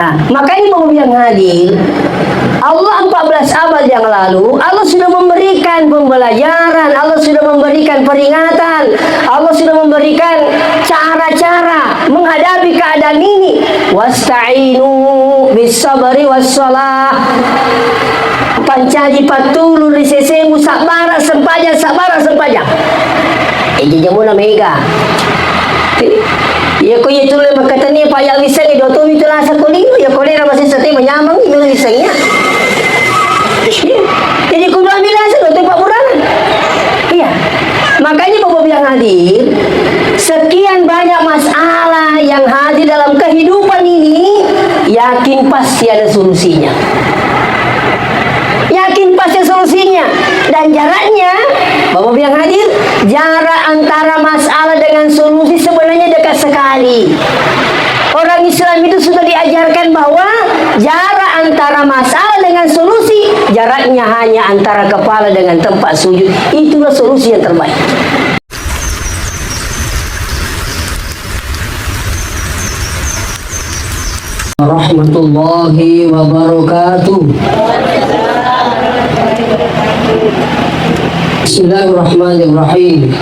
Nah, makanya Bapak yang hadir, Allah 14 abad yang lalu, Allah sudah memberikan pembelajaran, Allah sudah memberikan peringatan, Allah sudah memberikan cara-cara menghadapi keadaan ini. Wasta'inu bis sabri was shalah. Pancaji patulu risesemu sabara sempaja. Ini jamuna mega. Ya ko itu le makatani pa ya wisang do to itu nasa kulino ya kolera masih sate menyamang itu wisangnya. Jadi kudu ambil nasa do to Pak Buranan. Iya. Makanya Bapak yang hadir, sekian banyak masalah yang hadir dalam kehidupan ini, yakin pasti ada solusinya. Yakin pasti solusinya. Dan jaraknya, Bapak yang hadir, jarak antara masalah dengan solusi sebenarnya dekat sekali. Orang Islam itu sudah diajarkan bahwa jarak antara masalah dengan solusi, jaraknya hanya antara kepala dengan tempat sujud. Itulah solusi yang terbaik. Warahmatullahi wabarakatuh. Bismillahirrahmanirrahim.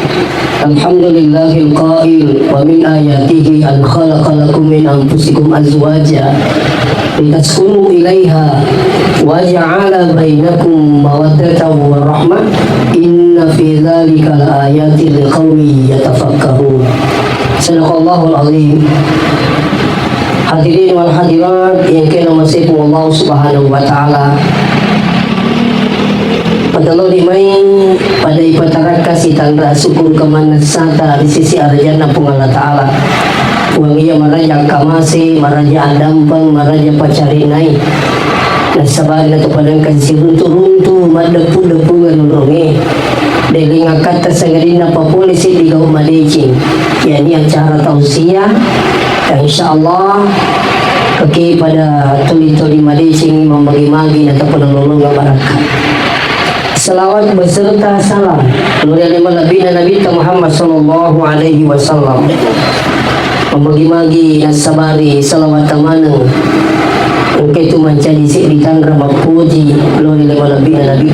Alhamdulillahil qail wa min ayatihi an khalaqa lakum min anfusikum azwaja litaskunu ilaiha wa ja'ala bainakum mawaddatan wa rahmah inna fi dzalika laayatin liqaumin yatafakkarun. Sadaqallahul azim. Hadirin wal hadirat yang kinamasihi Allah Subhanahu wa taala. Padahal dimain pada ipataraka si tanda syukur kemana sata di sisi arjana pung Allah Ta'ala. Uang ia maraja kamasi, maraja andampang, maraja pacarinai. Nasabahan na to padang kasi runtu-runtu, madapu-dapu ganurungi. Dahil nga kata sa galing na papolisi di gaw malicing. Yan yang cara tausiah. Dan insyaAllah kaki pada tuli-tuli malicing membagi-magi na to panulungan barakat. Salawat beserta salam kepada Nabi Muhammad sallallahu alaihi wasallam. Membagi-magi nasabari salawat tamanang engkau itu mencari sikritan ramah puji kepada Nabi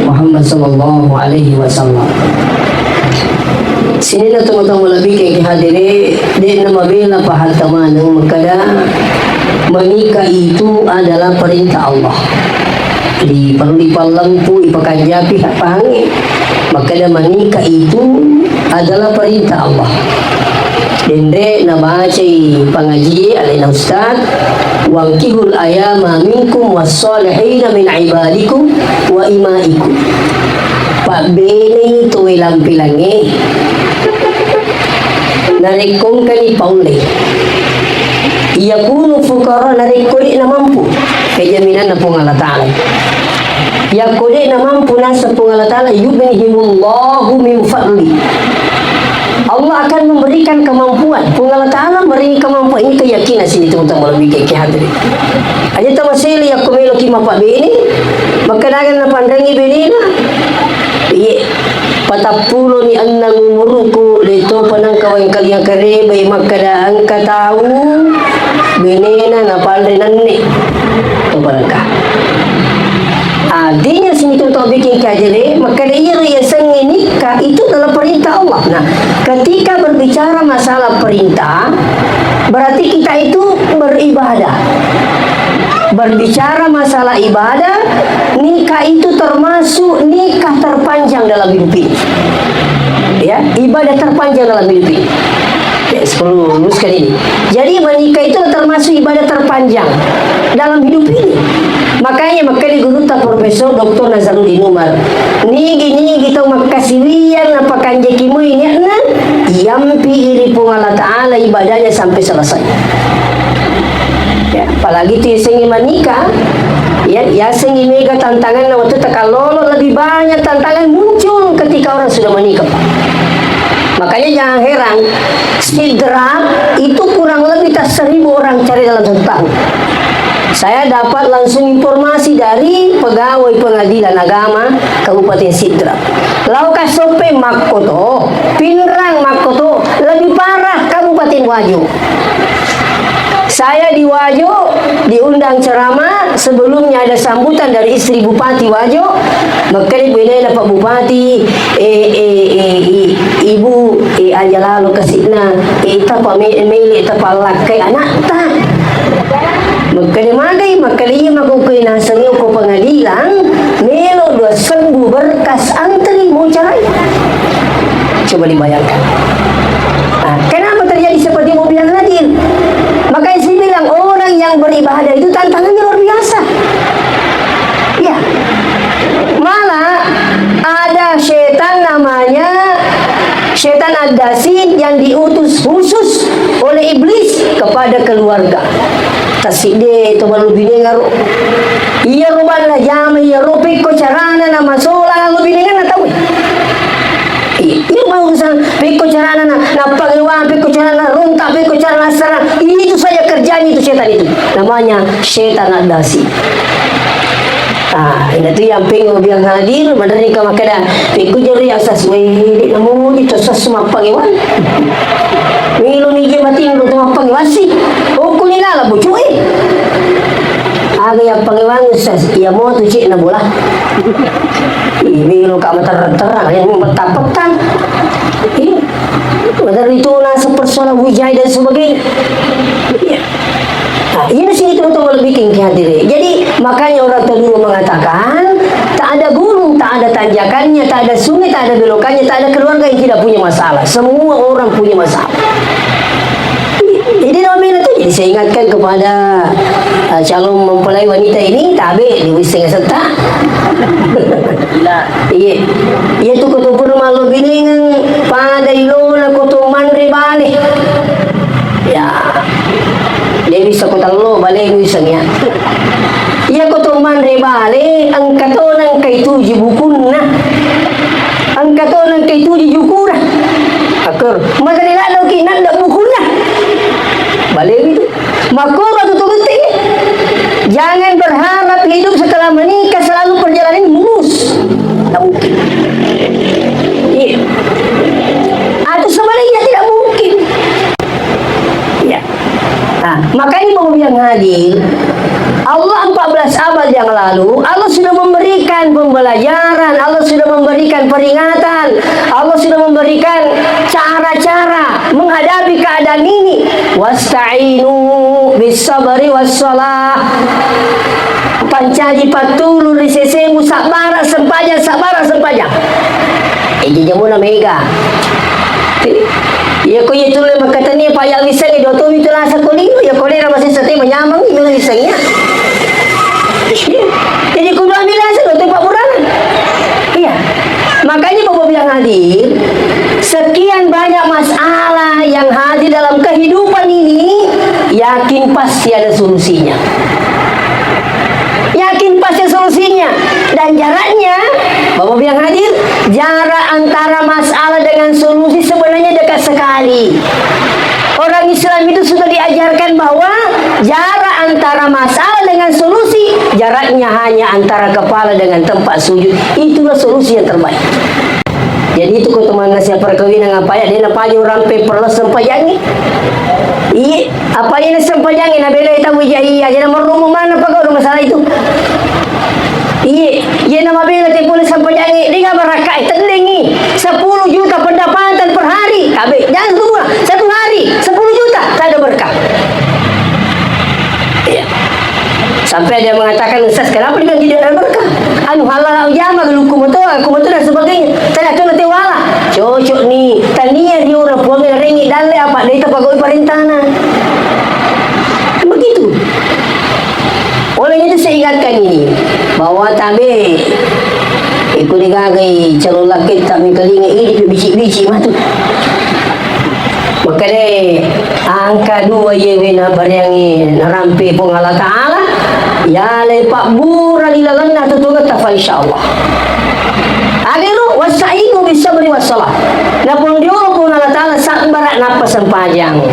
Muhammad sallallahu alaihi wasallam. Sini na teman-teman lebih kayak hadiri di nama bela pahal tamanang makada menikah itu adalah perintah Allah. Di perlu dipalampu ipakannya pihak pangi maka dia menikah itu adalah perintah Allah. Dende nabacai pengaji alaina ustaz wangkihul ayama minkum wassalihina min ibadikum wa imaikum. Pak bene itu lampilangi narikong kani paule ia kuno fukara narikuli na mampu kejaminan na pong Allah Ta'ala. Ya kode na mampu nasa pong Allah Ta'ala yubnihimullahu min fadli. Allah akan memberikan kemampuan. Pong Allah Ta'ala beri kemampuan. Ini keyakinan sini teman-teman lebih kayak hadir. Aja tamasili ya kumelo ki mapa bini. Magkanagan na pandangi bini na. Iye. Patapulo ni annang umuruku dito panang kawang kaliang karibay magkadaan katawu benena na pandrinan ni ito barangka artinya sini tu bikin kajele maka dia yang nikah itu adalah perintah Allah. Nah ketika berbicara masalah perintah berarti kita itu beribadah. Berbicara masalah ibadah, nikah itu termasuk nikah terpanjang dalam hidup ini. Ya, ibadah terpanjang dalam hidup ini. Ya, perlu luluskan ini. Jadi menikah itu termasuk ibadah terpanjang dalam hidup ini. Makanya guru tak Profesor Dr. Nazaruddin Umar. Nigi kita makasiwian apa kanjekimu ini na yampi iri pung Allah Ta'ala ibadahnya sampai selesai. Ya, apalagi tu yang menikah ya sengi mega tantangan waktu takalolo lebih banyak tantangan muncul ketika orang sudah menikah. Makanya jangan heran sidrap itu kurang lebih 1.000 orang cari dalam 1 tahun. Saya dapat langsung informasi dari pegawai pengadilan agama Kabupaten Sidrap. Lauka sope Makoto, Pinrang Makoto, lebih parah Kabupaten Wajo. Saya di Wajo diundang ceramah, sebelumnya ada sambutan dari istri Bupati Wajo. Makanya bilay na Pak Bupati, ibu aja lalu kasihna, ita pa mili ita palak kay anak ta. Magkanimagay, magkaliya magukoy na sa iyo ko pangadilang, melo 2,000 berkas antri mo caray. Coba dibayangkan. Nah, kenapa terjadi seperti mau bilang Nadir? Makanya saya bilang orang yang beribadah itu tantangannya luar biasa. Ya, malah ada setan namanya setan ad-dasin yang diutus khusus oleh iblis kepada keluarga. Taside itu baru binengar. Iya ruban lah jama iya rupi ko carana na masola lu binengar na tahu. Iya mau san piko carana na pagluan piko carana runta piko carana sarang. Itu saja kerjanya itu setan itu. Namanya setan ad-dasin. Nah, itu yang pengen bilang hadir, madani ka makada. Piko jari yang sesuai di namu itu sesuai pangewan. Milo ni je mati lu tengah pangewan sih. Hukum ni lah bucuy. Aga yang pangewan ya mau tu cik na bola. Milo ka terang yang petang-petang. Madani itu nasa persoalan wijaya dan sebagainya. Nah, ini sini teman-teman lebih tinggi hadirin. Jadi makanya orang terdulu mengatakan tak ada gunung, tak ada tanjakannya, tak ada sungai, tak ada belokannya, tak ada keluarga yang tidak punya masalah. Semua orang punya masalah. Jadi namanya itu jadi saya ingatkan kepada calon mempelai wanita ini tabe di wiseng serta. Iya, iya tu kutu pun malu gini pada ilona kutu mandri balik. Ya. Dewi sakota lo balik wisengnya. Iya kutu mandri balik ang katonang kay tuji bukun na. Ang katonang kay tuji jukura. Akor, madali lalo kinan da bukun na. Balik itu. Makura tutuguti. Jangan berharap hidup setelah menikah selalu perjalanan mulus. Tak mungkin. Iya. Atau sebaliknya tidak mungkin. Ya. Nah, makanya mau yang hadir, Allah 14 abad yang lalu, Allah sudah memberikan pembelajaran, Allah sudah memberikan peringatan, Allah sudah memberikan cara-cara menghadapi keadaan ini. Wasta'inu bis-sabri was-salah. Pancaji patulu risesemu sabara sempajang. Ini jamuna mega. Ya ko itu le makatani pa yang isang itu to itu nasa kuliyo ya ko na masih sate menyamang itu isangnya. Jadi ko ba bilasa to paburanan. Iya. Makanya Bapak bilang hadir, sekian banyak masalah yang hadir dalam kehidupan ini, yakin pasti ada solusinya. Yakin pasti solusinya. Dan jaraknya, Bapak bilang hadir, jarak antara masalah dengan solusi sebenarnya dekat sekali. Orang Islam itu sudah diajarkan bahwa jarak antara masalah dengan solusi, jaraknya hanya antara kepala dengan tempat sujud. Itulah solusi yang terbaik. Jadi itu kau teman nasi perkawinan apa ya? Dia nampak orang paperless sempajangi. Iya, apa yang sempajangi? Nabela itu wijaya. Jadi nomor mana apa kau masalah itu? Iya, dia nama bela telepon sempajangi. Dia nggak merakai terdengi 10 juta pendapatan per hari. Kabe, jangan tunggu 1 hari 10 juta. Tak ada berkah. Iya. Sampai dia mengatakan, Ustaz, kenapa dia tidak ada berkah? Anu halal jama geluku kumoto dan sebagainya. Saya tu nanti wala. Cocok ni. Tania dia orang puang ringi dalle apa dia tak pagawai perintahna. Begitu. Oleh itu saya ingatkan ini bahwa tabe ikut digagai calon laki tak mengkelingi ini biji-biji matu. Maka deh angka 2 yewena baryangi rampe pong Allah Ta'ala ya lepak bura dilalang na tutungat tafa insyaallah. Agiru wasta'inu bisabri wassalah. Napun diulo pong Allah Ta'ala sabar napas panjang.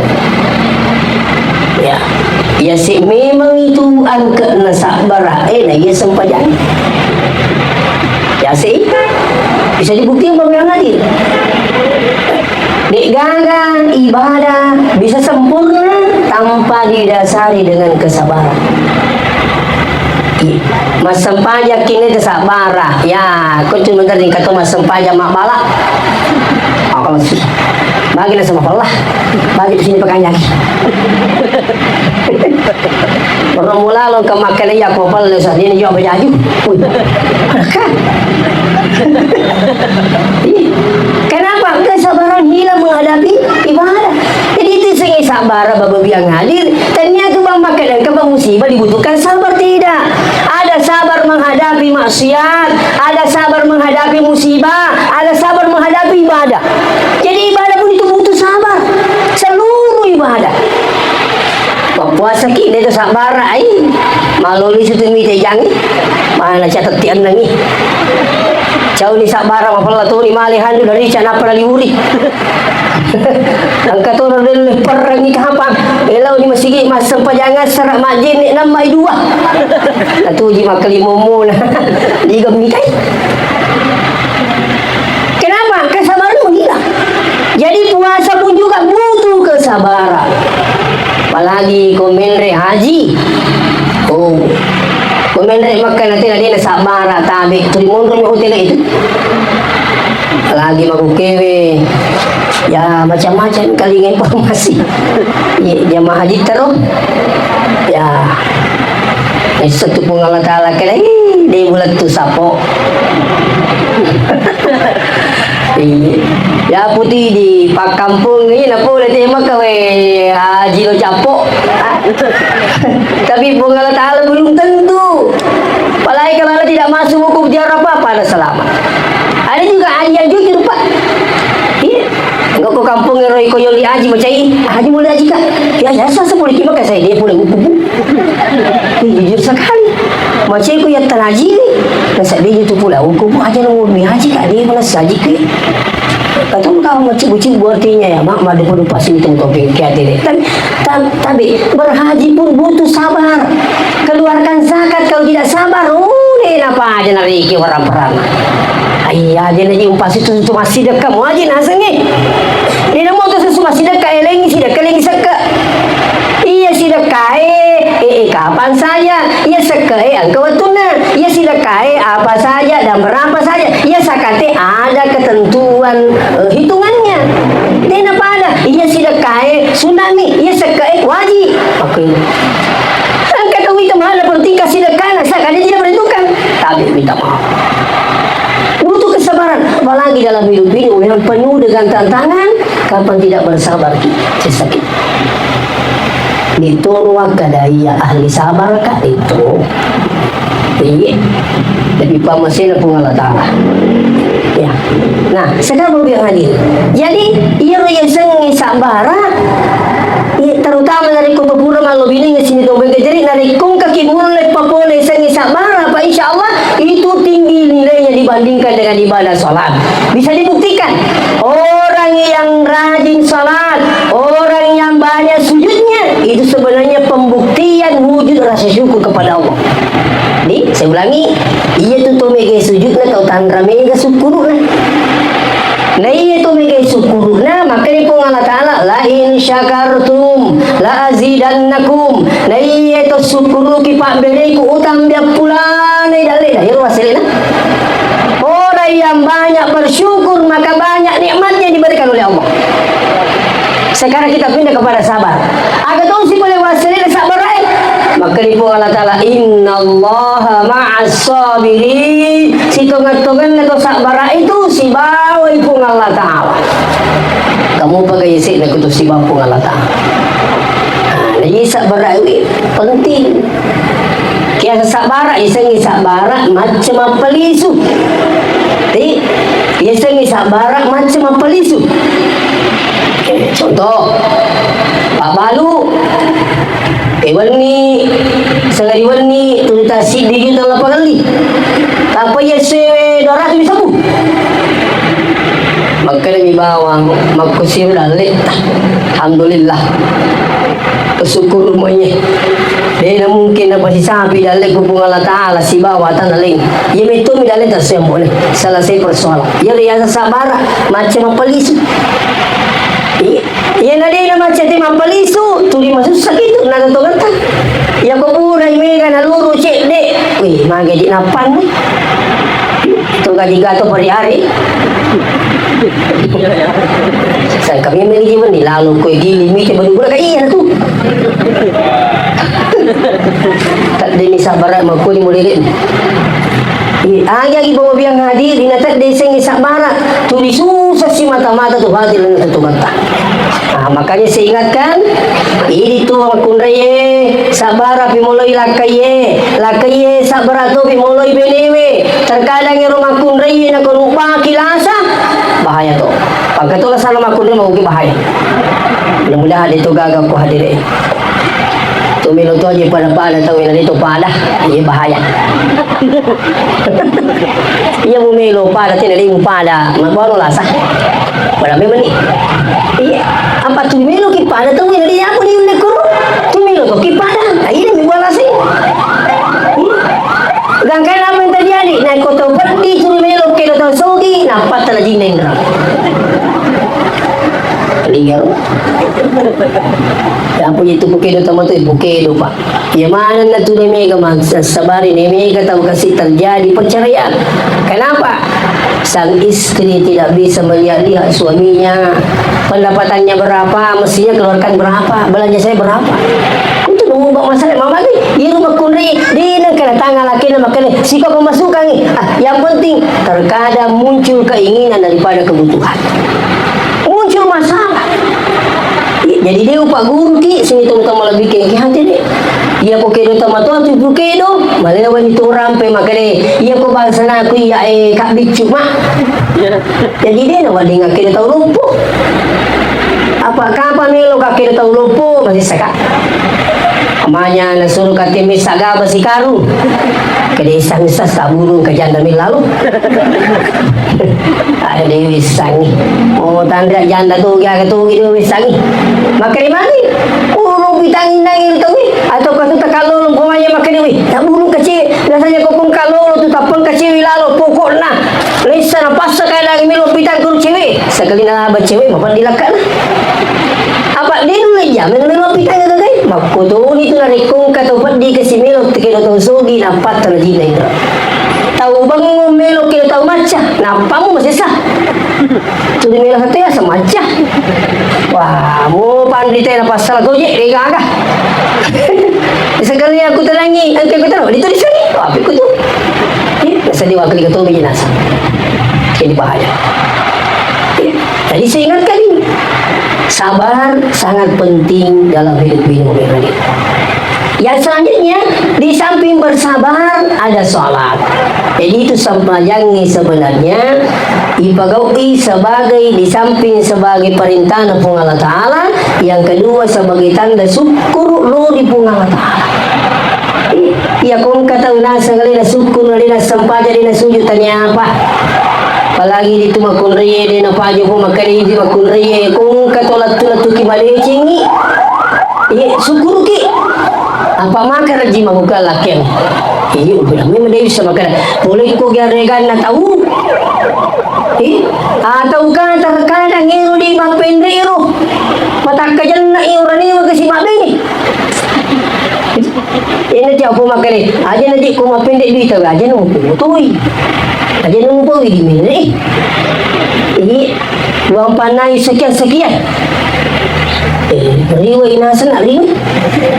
Ya. Ya si memang itu angka na sabar na ya sempajang. Ya si bisa dibuktikan bagaimana dia. Dek gagang ibadah bisa sempurna tanpa didasari dengan kesabaran. Mas sempaja kini kesabara ya kau cuma tadi kata mas sempaja mak balak kalau bagi lah sama Allah bagi di sini pakai lagi orang mula lo ke makan ya kau pal saat ini jawab baju kenapa kesabaran hilang menghadapi ibadah. Jadi itu sengi sabar bapak yang hadir ternyata bang makan dan kebang musibah dibutuhkan sabar tidak. Ada sabar menghadapi maksiat, ada sabar menghadapi musibah, ada sabar menghadapi ibadah. Jadi ibadah pun itu butuh sabar. Seluruh ibadah. Puasa kita itu sabar ai. Malu li situ mi jangi. Mana catat tian nangi. Jauh ni sabar apa tu ni malihan dari cana pernah liuri. Angkat orang dari perang ni kapan? Elau ni masih mas sempajangan serak majin ni 6/2. Atu ji mak kelimomu nah. Di gemikai. Kenapa? Kesabaran menghilang. Jadi puasa pun juga butuh kesabaran. Apalagi komendre haji. Oh. Komendre makan nanti dia sabar tabe. Tulimon kami hotel itu. Lagi maku kewe ya macam-macam kali informasi ya, jamaah haji terus ya satu pun Allah Ta'ala kena dia bulat tu sapo ya putih di pak kampung ni nak boleh tema kawe haji lo capok tapi pun Allah Ta'ala belum tentu apalagi kalau tidak masuk hukum ziarah apa ada selamat. Ada juga haji yang jujur pak. Iya. Enggak ke kampung roi koyo li haji macam ini. Haji boleh haji kak? Ya saya boleh terima kasih dia boleh hukum. Jujur sekali. Macam aku yang haji ni. Masa dia itu pula hukum aja nomor haji kak dia mana haji ke? Kata kau macam artinya ya mak madu pun pasti itu topik kiat ini. Tapi berhaji pun butuh sabar. Keluarkan zakat kalau tidak sabar, ni apa aja nari ki orang perang. Iya, jadi umpas itu cuma sedekah mau aja nasengi. Dia mau tu cuma sedekah elengi seka. Iya sedekah kapan saja. Iya seka engkau tuna. Iya sedekah apa saja dan berapa saja. Iya sakate ada ketentuan hitungannya. Dia apa ada? Iya sedekah tsunami. Iya seka wajib. Oke. Angkat kau itu mana penting kasih sedekah sakate tidak menentukan. Tapi minta maaf. Butuh kesabaran, apalagi dalam hidup ini yang penuh dengan tantangan. Kapan tidak bersabar sakit. Itu ruang kadaya ahli sabar kah itu. Iya. Tapi pamasina pun Allah Ta'ala. Ya. Nah, sekarang yang hadir. Jadi, ia yang sengi sabara. Terutama dari kupapura malu bini sini tu jadi dari kung kaki mulai papone sengi sabara apa insya Allah itu tinggi nilainya dibandingkan dengan ibadah salat. Bisa dibuktikan orang yang rajin salat, orang yang banyak sujudnya itu sebenarnya pembuktian wujud rasa syukur kepada Allah. Nih, saya ulangi, iya tu mega sujudnya kau tandra mega syukurnya. Nah iya tu mega syukurnya maka ni pun Allah Ta'ala la in syakartum la azidannakum. Nah iya tu syukuru ki pak beri ku utang dia pula ni dalil ya wasilina. Orang yang banyak bersyukur maka banyak nikmatnya diberikan oleh Allah. Sekarang kita pindah kepada sabar. Agar tu si boleh wasilina sabar lain. Maka ni pun Allah Ta'ala innallaha ma'as sabirin. Si tungan-tungan atau sabar itu si bawa pun Allah Ta'ala. Kamu pakai isi nak kutu si bawa pun Allah Ta'ala. Jadi sabar itu penting. Kaya sabar isang sabar macam apa lisu. Jadi isang sabar macam apa lisu. Contoh Pak Balu warni sengari warni tulisan si digital apa kali apa ya se dorat bisa bu maka demi bawang makusir dalek alhamdulillah bersyukur rumahnya dia mungkin apa si sapi dalek hubung Allah Ta'ala si bawa tanah lain ya itu mi dalek tersembuh selesai persoalan ya riasa sabar macam apa lisu Iya nadi na macam ti mapaliso, tuli masuk sakit na to. Ya ko pura imega na luru cek dek. Wih, mage di napan ni. Itu gaji gato per hari. Saya kami memiliki ni lalu kau gili mite baru bulan iya tu. Tak deni sabar mak kau ni mulai. Ayah ibu biang hadir di natak desa yang sabara tulis susah si mata-mata tu hadir dan tu mata. Makanya saya ingatkan ini tu kunraye sabara pimuloi lakaye sabara tu pimuloi benewe terkadang yang rumah kunraye nak lupa kilasa bahaya tu. Pagkatulah sa rumah kunraye mau bahaya. Mudah-mudahan itu gagal ku hadir. Tumilo tu aja pada tawin itu pada ini bahaya. Ia mumelo pada tidak ada pada mabaru lasa. Pada memang ni. Iya, apa tumilo ki pada tawin dia aku ni unek kuru. Tumilo tu ki pada. Ini membuat lasi. Gangkai apa yang terjadi? Naik kotor peti tumilo ki datang sogi nampak terjadi nendra. Lihat. Apa itu bukedo tama tu bukedo pak. Ya mana na tu mega sabari mega tahu kasih terjadi perceraian. Kenapa? Sang istri tidak bisa melihat suaminya. Pendapatannya berapa, mestinya keluarkan berapa, belanja saya berapa. Itu mengubah masalah mama ni. Ia rumah kunri di nak kena tangan laki nak kena sikap pemasukan ni. Yang penting terkadang muncul keinginan daripada kebutuhan. Muncul masalah. Jadi dia upah guru ki sini tong-tong lebih ke hati ni. Ia ko kedo tama tu bukedo, malawan itu rampe makane. Ia ko bangsa na aku ya kak bicu mak. Jadi dia nak wading kedo tahu lumpuh. Apa kapan ni lo kak kedo tahu lumpuh masih saka. Amanya na suruh katimi saga basi karu. Kede sang sasa burung ke janda lalu. Ada dewi sangi. Oh tanda janda tu ya tu dewi sangi. Makani mani. Burung pitang nang itu ni. Atau kau tu kalau umpamanya makani wi. Tak burung kecil rasanya kau pun kalau tu tapon kecil lalu pokok na. Lesa na pasa kadang milo pitang kur cewek. Sekali na bercewek mapan dilakat. Apa dia dulu ya milo pitang tu kan. Makudo ni tu na rekong kata di kasi milo tikelo tu sogi nampak terjadi itu. Tahu bang melo kilo tahu macam, nampamu masih sah. Tu di melo satu ya semacam. Wah, mu pandai tera pasal tu je, rega agak. Sekali aku terangi, angkat aku tahu. Itu di sini, apa aku tu? Sedih waktu itu tu binasa. Ini bahaya. Jadi saya ingatkan ini. Sabar sangat penting dalam hidup ini. Yang selanjutnya di samping bersabar ada sholat. Jadi itu sampajangnya sebenarnya ipagawi sebagai di samping sebagai perintah pung Allah Ta'ala. Yang kedua sebagai tanda syukur lori pung Allah Ta'ala. Ya kong kata nasa kalina syukur nalina sampaja dina sujud tanya apa? Apalagi di tu makun raya dia nak paju pun makan ini makun raya kong kata latu ki balik cengi. Syukur ki. Apa makan rajin mabuka lakian? Udah memang dia bisa makan. Boleh kau garegan nak tahu? Atau kan terkadang iru di mak pendek iru. Mata kajian nak iru ni makasih mak bini. Ini dia apa makan ni? Aja nanti kau mak pendek duit tahu. Aja nunggu tui. Aja nunggu di mana ni? Ini uang panai sekian. Riwa inasa nak riwa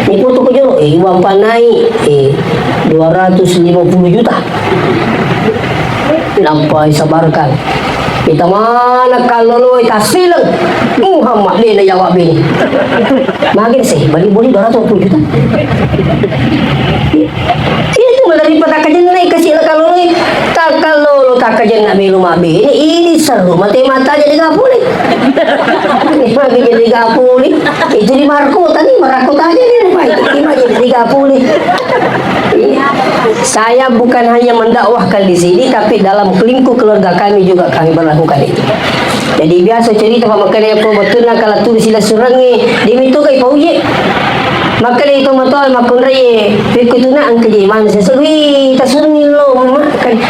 ni foto ko jero uang panai 250 juta nampai sabarkan kita mana kalau lo itasilang Muhammad dia nak jawab ini makin sih balik boleh 250 juta itu daripada kajian naik kasih kalau lo tak kalau lo tak kajian nak belu mabe ini seru mata jadi gak boleh ini lagi jadi gak boleh itu di Marco tadi merakut aja nih ini jadi gak boleh saya bukan hanya mendakwahkan di sini tapi dalam lingkup keluarga kami juga kami berlakukan itu. Jadi biasa cerita sama kalian apa betul nak kalau tu sila surangi di itu kai pauye. Maka itu matol makunray pikut na ang kaya man sa sabi tasun lo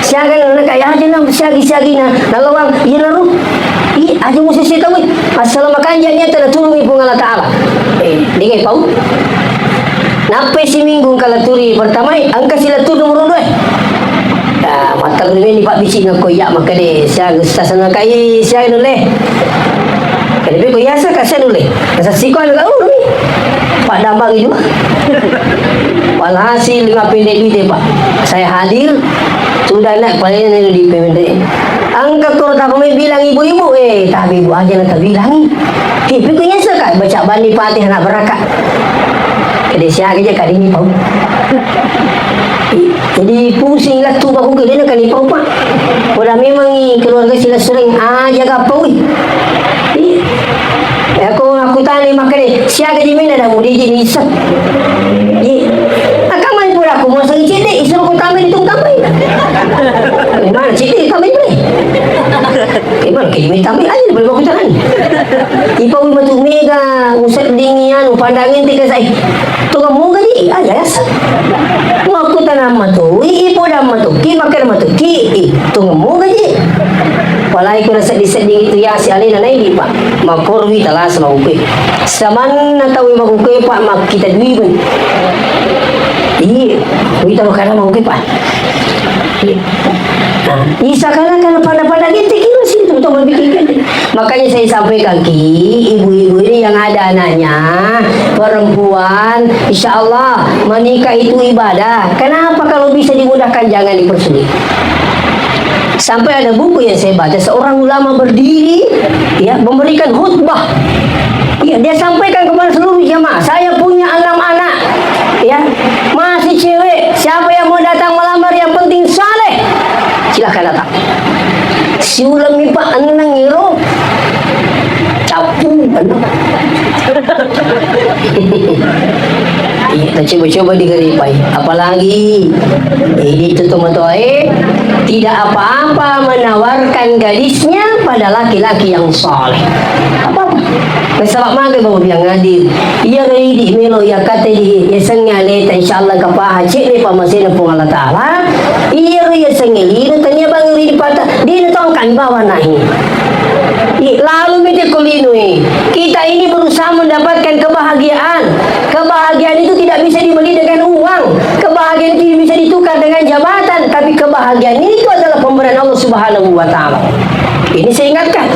siya kan na kaya aja na siagi na nalawang yelaro aja mo sa sitaw asal makan niya tulong ipo ng Taala di kay pau napay si Minggung kalaturi pertama angka sila tu nomor 2 mata ni Pak Bisi na koyak maka de siya gusta sana kay siya nule kaya ko yasa ka siya nule sa siko na ni Pak Dambang itu walhasil 5 pendek duit Pak saya hadir sudah nak paling di pendek angka kalau tak kami bilang ibu-ibu tapi ibu aja nak bilang tapi ko yasa ka baca bani Fatihah nak berakat jadi siya aja kali ni Pak jadi pusing lah tu aku ke dia nak kali Pak udah memang keluarga sila sering jaga Pak aku tanya makanya siya gaji mina dah mudi jadi isap akaman pula aku mau sangi cedek isap aku tambah itu tambah mana cedek tambah boleh gimana kayak tambah aja boleh aku tahan ipawi batu mega usap dingian pandangin tiga saya tu kamu gaji aja ya aku tanam matu ipo dah matu ki makan matu ki tu kamu gaji walai ko nasa diseding itu ya si alina na hindi pa makorwi talas maukwe saman na tawi maukwe pa makita duibon wita mo kana maukwe pa isa kana pada gitu kira sih tuh berpikir makanya saya sampaikan ibu-ibu ini yang ada anaknya perempuan insya Allah menikah itu ibadah kenapa kalau bisa dimudahkan jangan dipersulit. Sampai ada buku yang saya baca seorang ulama berdiri ya memberikan khutbah ya dia sampaikan kepada seluruh jamaah saya punya 6 anak ya masih cewek siapa yang mau datang melamar yang penting saleh silakan datang si ulama pak anang ngiro capu kita coba-coba digeripai apalagi ini itu teman-teman tidak apa-apa menawarkan gadisnya pada laki-laki yang soleh apa-apa kesalak maga bawa biang ngadir iya gaya di melo ya kata di yasangnya leta insyaAllah kapah cik ni pamasina pung Allah Ta'ala iya gaya sangili tanya bang iri di patah dia natongkan bawah nahi lalu miti kulinui kita ini berusaha mendapatkan kebahagiaan itu tidak bisa dibeli dengan uang kebahagiaan itu bisa ditukar dengan jabatan tapi kebahagiaan itu adalah pemberian Allah Subhanahu wa Ta'ala ini saya ingatkan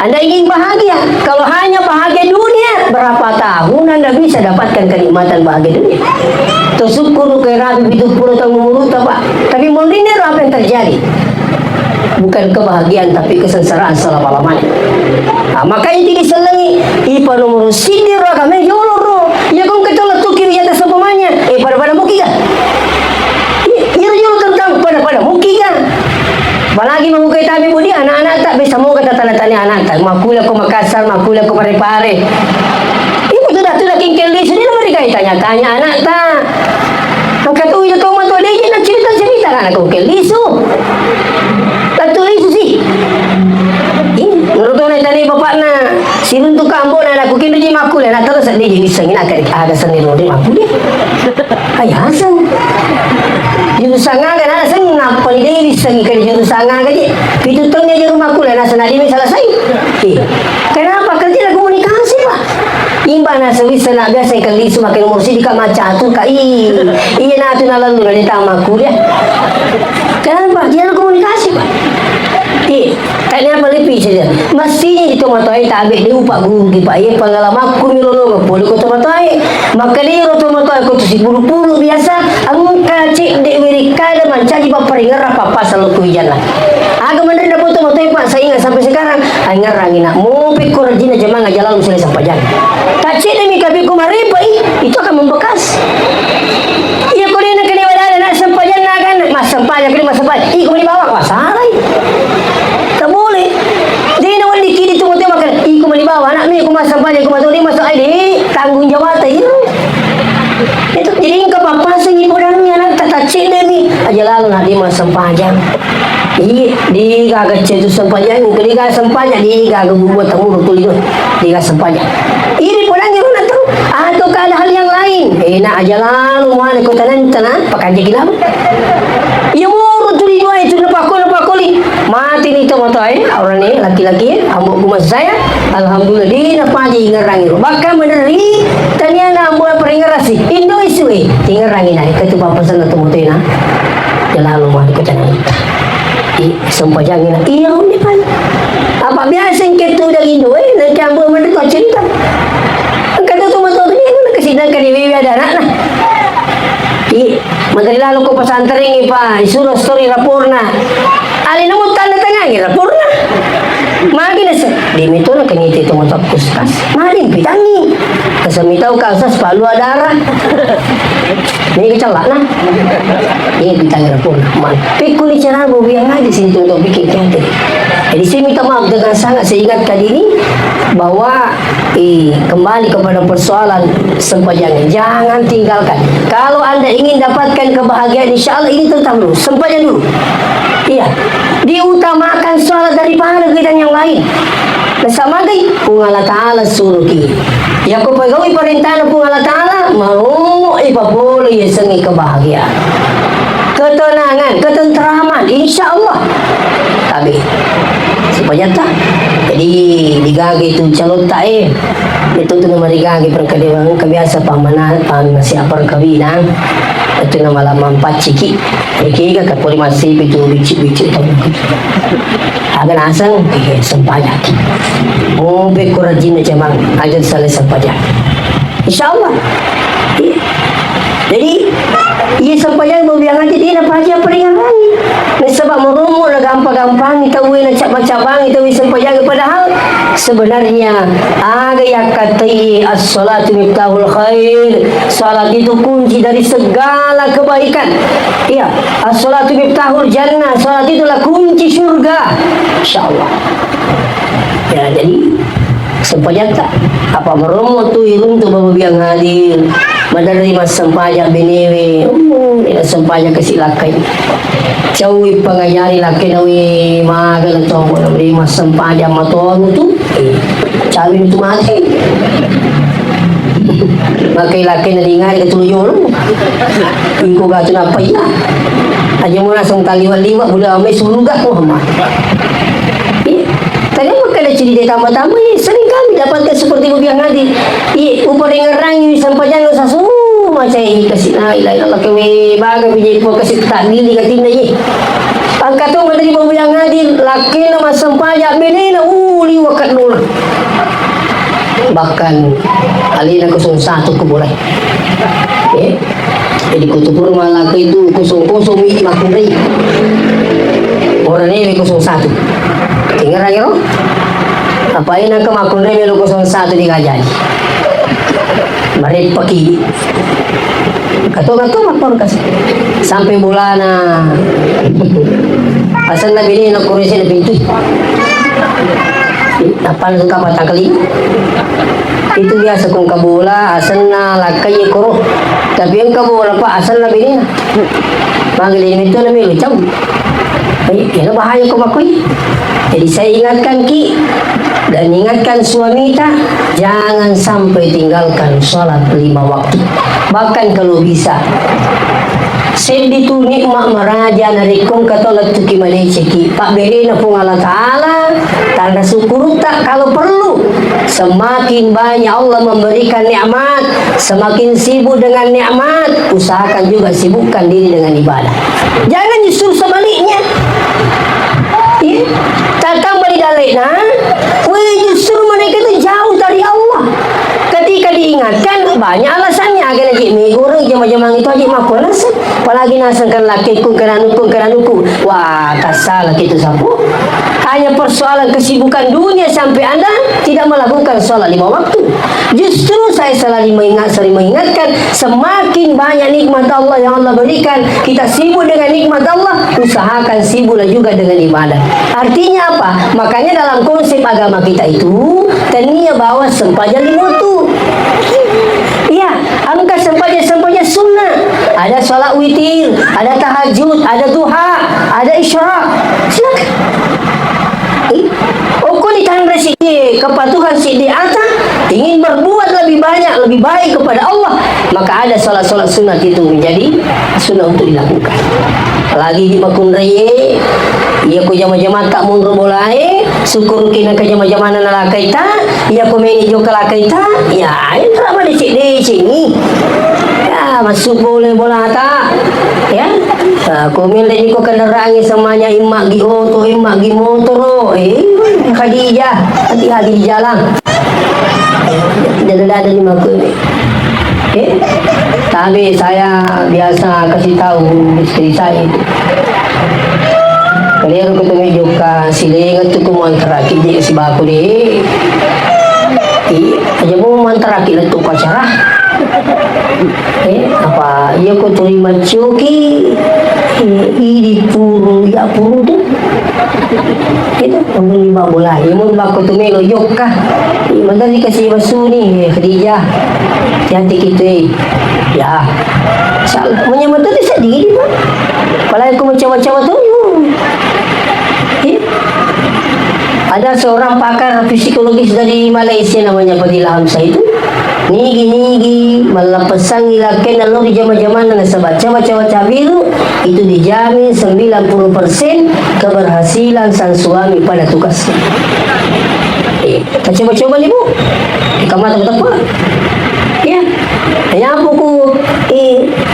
Anda ingin bahagia kalau hanya bahagia dunia berapa tahun Anda bisa dapatkan kenikmatan bahagia dunia tersyukur ke Rabi itu puluh tahun mengurut Pak tapi moliner apa yang terjadi bukan kebahagiaan tapi kesengsaraan selama-lamanya makanya jadi selengi ipa nomor sidir kami yoloro ya kung ketolak tukir ya atas sepemanya pada muki kan yolo tentang pada muki kan apalagi mengukai tabi budi anak-anak tak bisa mau kata tanda-tanda anak tak makula ko Makassar makula ko pare-pare ibu sudah kingkel di sini mereka tanya-tanya anak tak angkat uwi na kong matulay yan ang cerita kan ako keliso tatuloy sih menurut orang tadi bapak na sinun tu kambo na aku kini di makul na terus dia jadi sengin ada sengin di makul dia ayah sang juru sanga kan ada sengin apa dia di sengin kan juru sanga kan dia itu tengnya di rumah makul na senadi misalnya saya kenapa kerja komunikasi pak imba na service na biasa keliso makin mursi di kamaca tu kai iya na tu na lalu na ditama makul ya kenapa dia komunikasi pak tanya apa lebih saja mestinya itu matai tabi dia upak guru di pak pengalaman aku milono boleh kau matai maka dia roto matai kau tu si buru-buru biasa angka cik di Amerika ada mancaji bapak ringar apa selalu kuijan lah agak mana dah foto matai pak saya ingat sampai sekarang ingat rangina mau pikir rajin aja mangga jalan misalnya sampai jalan tak cik demi kabi kumari pak itu akan membekas iya kau dia nak kena wadah nak sampai jalan kan mas sampai kena mas sampai kau di bawah masalah tak boleh dia nak wali kiri tu motor makan iku melibawa anak ni aku masuk balik aku masuk ni masuk air tanggung jawab itu jadi engkau papa sing ibu dan ni anak tak cik dia ni aja lalu nak dia masuk panjang di kagak tu sempajang dia kagak sempajang dia kagak buat tamu betul itu dia kagak sempajang ini pulang dia nak tahu atau ada hal yang lain. Nak aja lalu mana kau tanah pakai gila. Ya murut tu di dua itu napakul mati ni tu mata orang ni laki-laki ambo rumah saya alhamdulillah di napaji ngerangi bakal meneri tanya na ambo peringarasi Indo isu tinggal rangi nai ketu bapa sana tu mutena jalan mana kau tanah sempat jangan iya ni pan apa biasa ketu dari Indo nanti ambo mana kau cerita kata tu mata tu ni kesidang kali bibi ada anak lah. Menteri lalu ko pasantering pa isuro story rapurna ali namo tanda tangangi rapurna magi na sa dimito na kangiti itong otak kuskas malin pitangi kasamitaw kalsas palu adara ini kecala na ini pitangi rapurna man pikul ni cara bubiyang nga di sini tuntong bikin kaya jadi saya minta maaf dengan sangat saya ingat kali ini bahwa kembali kepada persoalan sembahyang jangan tinggalkan kalau anda ingin dapatkan kebahagiaan insya Allah ini tentang dulu sembahyang dulu iya diutamakan sholat daripada kegiatan yang lain sama gay kung Allah Ta'ala suruh kita ya kung pagawin perintah na kung Allah Ta'ala mau ipapulong yung sangi kebahagiaan ketenangan, ketentraman insya Allah tapi supaya tak jadi digagi itu calon tak itu tu nama digagi perkadewang kebiasa pamanah siapa kawinan itu nama lama 4 ciki iki ka kapuli masih itu bici-bici tahu agan asang sempajak oh be kurajin cemang aja saleh sempajak insyaallah jadi ia sempajak mau biang aja dia apa aja peringan sebab merumu na gampang-gampang itawi na cabang-cabang itawi sempajak padahal sebenarnya ada yang katai as-salatu miftahul khair salat itu kunci dari segala kebaikan iya as-salatu miftahul jannah salat itulah kunci surga insyaallah ya jadi sempajak tak apa merumu tu irung tu bawa biang hadir menerima sempajak benewe sempajak kesilakai cawi pengayari laki nawi magal tong menerima sempajak matonu tu cawi itu mati makai laki nalingar ke tuyul ingko gato na paya aja mo nasang taliwa-liwa budak ame surga Muhammad tadi makanya cerita tambah-tambah sering kami dapatkan seperti biang hadir upar ngerang sampai jangan sasu macam ini kasih ilah kewe bagai biji po kasih tak dili katina angkat tu menteri biang hadir laki nama sempajak benena liwakat nula bahkan alina 01 ke boleh jadi kutubur malah itu 00 makundai orang ini 01 tinggal lagi loh apain nak makundai melu 01 digajari mari pagi kato-kato makon kasih sampai bulan asal na bini na kurisi na pintu apa suka patang kali itu biasa kung kabula asal na lakay kuro tapi yang kabula pa asal na bini na magilin ito na may lucaw yan bahaya ko makoy jadi saya ingatkan ki dan ingatkan suami kita jangan sampai tinggalkan sholat 5 waktu bahkan kalau bisa Sendi tu nikmat meraja narikum katolak tu kimane ceki Pak beri na pung Allah Ta'ala tanda syukur tak kalau perlu semakin banyak Allah memberikan nikmat semakin sibuk dengan nikmat usahakan juga sibukkan diri dengan ibadah jangan justru sebaliknya datang balik dalekna justru mereka itu jauh dari Allah ketika diingatkan banyak alasannya agar lagi megoreng jam-jam itu aja makon alasan apalagi nasankan laki ku keranuku wah tak salah kita sapu hanya persoalan kesibukan dunia sampai anda tidak melakukan sholat 5 waktu justru saya selalu mengingatkan semakin banyak nikmat Allah yang Allah berikan kita sibuk dengan nikmat Allah usahakan sibuklah juga dengan ibadah artinya apa makanya dalam konsep agama kita itu tania bawa sempaja limutu iya angka sempaja sunnah ada sholat witir ada tahajud ada duha ada isyraq silakan ukur ditahan resiki kepatuhan si di atas ingin berbuat lebih banyak lebih baik kepada Allah maka ada sholat-sholat sunat itu menjadi sunnah untuk dilakukan. Lagi di makun raya, ia ku jama-jama tak mundur boleh, syukur kina ke jama-jama nala kaita, ia ku meni jo kala kaita, ya itu apa dicik ni, ya masuk boleh bola tak, ya, komen dan iko kendaraan semuanya imak gi auto, imak gi motor, Khadijah, hati-hati di jalan, ada di makun ni. Tapi saya biasa kasih tahu istri saya itu. Kalau aku ketemu juga siling itu mau antaraki dia si baku deh. Aja mau antaraki letuk pacara. Apa? Ia ko terima cuki. Ini puru ya puru tu. Itu pembeli bola. Ia mau baku tu melo yoka. Mana dikasih basuh ni Khadijah. Hati kita ya salah menyamata tu sedih dia kalau aku mencawa-cawa tu ada seorang pakar psikologis dari Malaysia namanya Fadilah Hamzah itu nigi melepesan ilaken Allah di zaman-zaman baca-baca biru itu dijamin 90% keberhasilan sang suami pada tugasnya. Coba-coba ni bu kamar apa ya, hanya aku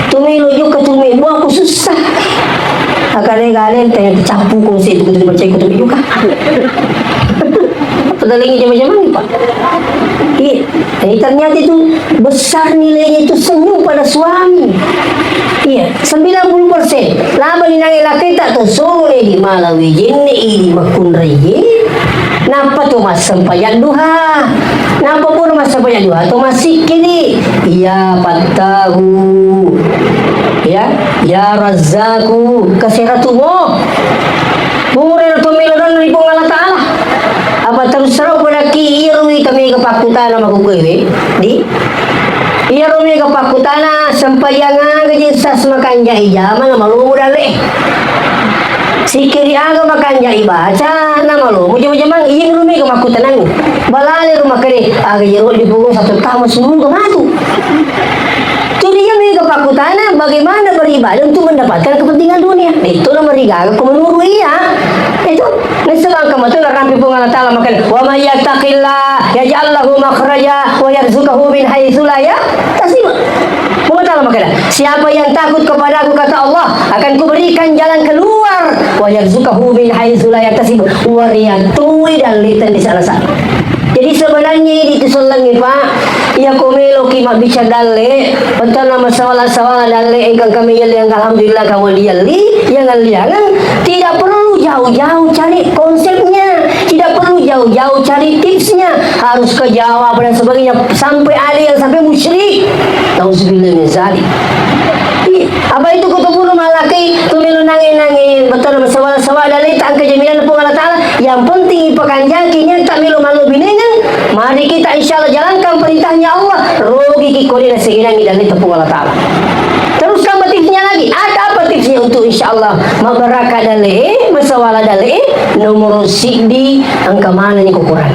tumelo juga tumelo aku susah. Agak-agak tanya capu kau sih tu kita baca ikut juga. Pedalangi macam-macam ni pak. Ternyata itu besar nilainya itu senyum pada suami. Iya, 90%. Lama ni nangi laki tak tu sore di Malawi jenne ini makun reye. Napa tu mas sembahyang duha? Napa pun mas sembahyang duha? Tu masih kini. Ya patahu. Ya Razzaku kasiratumu. Murel tu milodan dari Allah Taala. Apa terus serau pada ki irui kami kepakutan nama kukuwe di. Ia rumi kepakutana sembahyang gaji sas makan jai jaman malu dale. Sikiri aga makan jai baca nama lo macam-macam mang iya rumi kepakutanan balale rumah kene aga jero di punggung satu tahun semua matu. Tu dia mi kepakutana bagaimana beribadah untuk mendapatkan kepentingan dunia. Itu nama riga aku menurut iya. Itu nasalang kamu tu rampi punggung Allah Taala makan wa may yattaqillah yaj'al lahu makhraja wa yarzuqhu min haitsu la yahtasib. Allah makanya siapa yang takut kepada aku kata Allah akan kuberikan jalan keluar wa yarzuqhu min haitsu la yahtasib wa riyatui dan litan di sana-sana. Jadi sebenarnya itu selangi Pak ia komelo kima bicara dalle betul nama sawala dalle engkang kami yang alhamdulillah kamu liali yang liangan tidak perlu jauh-jauh cari konsepnya, tidak perlu jauh-jauh cari tipsnya, harus ke Jawa dan sebagainya sampai ada yang sampai musyrik. Nauzubillah min zalik. Apa itu ketemu malaki tumelo nangi betul nama sawala dalle tak kejaminan pun Allah Taala yang penting ipakan jakinya tak melu malu binengan. Mari kita insyaallah jalankan perintahnya Allah. Rogi ki kolina seginang dan tepung Allah Taala. Teruskan tipsnya lagi. Ada apa tipsnya untuk insyaallah mabaraka dale, masawala dale, nomor sigdi angka mana ni kukuran.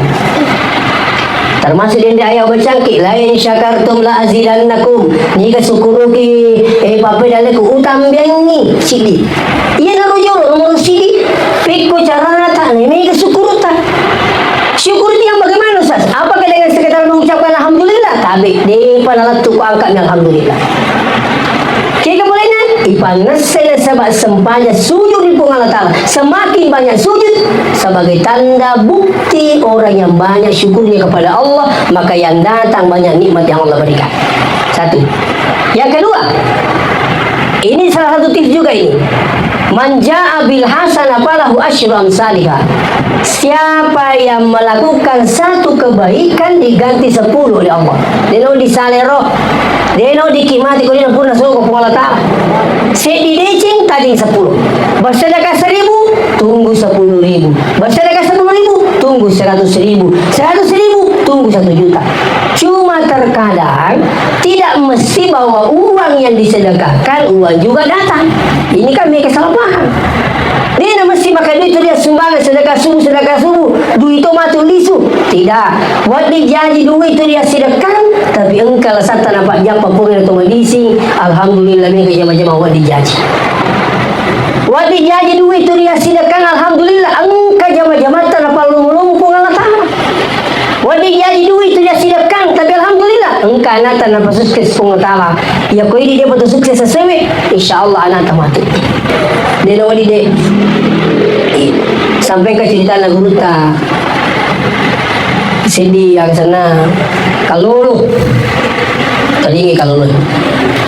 Termasuk di ayat bercangkik la in syakartum la azidannakum. Jika syukuruki pape dale ku utam biangi sigdi. Ia narujo nomor sigdi. Pikku cara tak ni kesyukurutan. Syukur itu yang bagaimana Ustaz? Apakah dengan sekedar mengucapkan alhamdulillah? Tapi di panalat tu angkatnya alhamdulillah. Jika bolehnya ipanas saya sebab sempanya sujud di punggung Allah Taala. Semakin banyak sujud sebagai tanda bukti orang yang banyak syukurnya kepada Allah, maka yang datang banyak nikmat yang Allah berikan. Satu. Yang kedua, ini salah satu tips juga ini. Man jaa bil hasanah falahu asyru amsalihha. Siapa yang melakukan satu kebaikan diganti 10 oleh Allah. Deno disalero, deno dikimati kulina purna suku Allah Taala. Sedi decing tadi 10. Bersedekah 1000 tunggu 10.000. Bersedekah 10.000 tunggu 100.000. 100.000 tunggu 1 juta. Cuma terkadang tidak mesti bahwa uang yang disedekahkan uang juga datang. Ini kan mereka salah paham. Dia mesti makan duit tu dia sumbangan sedekah subuh duit itu mati lisu. Tidak. Buat dijanji duit tu dia sedekah, tapi engkau lah satu nampak jam papurnya tu medisi. Alhamdulillah mereka jama-jama buat dijanji. Buat dijanji duit tu dia sedekah, alhamdulillah engkau jama-jama tak nampak lumpuh Allah Ta'ala. Buat dijanji duit tu dia sedekah, tapi alhamdulillah engkau anak tak nampak sukses Allah Ta'ala. Ya kau ini dia betul sukses sesuai, insyaAllah anak tak mati. Dia nak wadi dek. Sampai ke cerita nak guru tak sedih ke sana kalau tadi kalau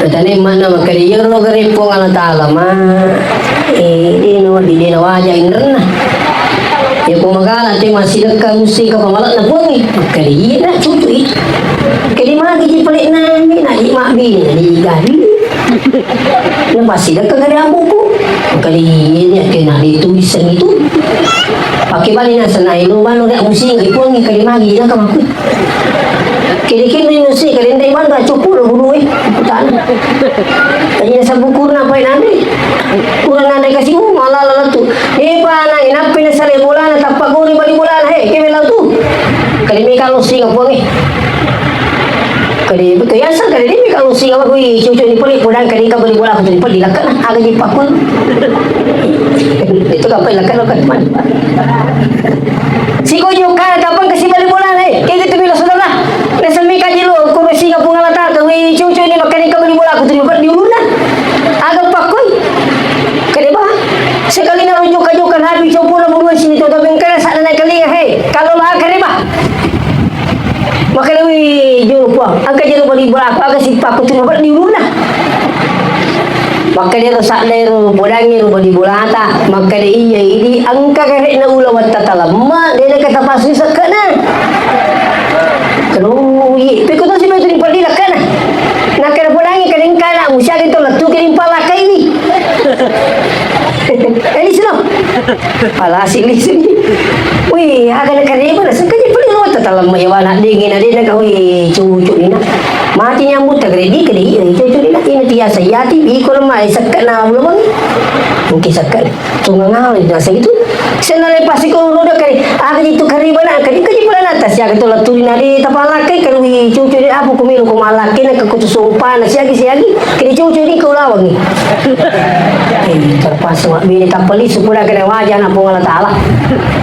tadi mana maka dia lo keripong Allah Ta'ala mah dia nak wajah inrena ya kumagala te masih dekat mesti ke pamalat na buang maka dia nak cucu itu kali mana dia pelik nami nak di mak bini di gari na masih dekat dari ambuku kali ini kena ditulisan itu pakai balik na sanai lu bano nak mesti ngipong kali magi na kamakut kiri-kiri ni nusi kali ndai ban ba cukup bulu putan tadi na sa bukur na pai nanti kurang nanti kasih malah lalat tu pa na inapi na sare bola na tapak gori bali bola he kemelau tu kali me kalau sing apa ni kali betul ya sa kali ni kalau sing apa kui cucu ni pelik pudan kali ka bali bola aku ni pelik lakat agak ji pakul itu ka pai lakat lakat man si ko jo ka kapan kasih bali bola he ke gitu bila saudara nasa mi ka jilo ko sing apa ngalata ka wi cucu ni makan ka bali bola aku ni di uluna agak pakul kali ba sekali na rujuk-rujukan habis coba berdua sini tu tapi kena sak naik kali he kalau lah kali ba maka lewi juru puang angka juru beli bola aku agak sipak aku tu di rumah maka dia rosak leru bodangi ru beli bola ta maka dia iya ini angka kerek na ulah wat tatala mak dia kata pasu sakana kalau ye pe ko tu sini tu pergi lah kana nak kena bodangi kena kana musya itu lah tu kena pala kai ni ini sino pala sini sini wih agak nak kena mana sekali pergi lu tatalam mayawana dingin ada nak wih cucu ni nak mati nyambut tak ready kedi cucu ni nak ini tiasa ya tibi kalau mai sekat na belum mungkin sekat tungangal nasa itu sana lepas ko lu dah kari agak itu kari bana kari kari bulan atas ya gitu lah turin ada tapala kai kalau wih cucu ni apa kumilu kumalaki nak kutu sumpan siagi kedi cucu ni kau lawang ni terpas bini tak peli supaya kena wajah nak Allah Ta'ala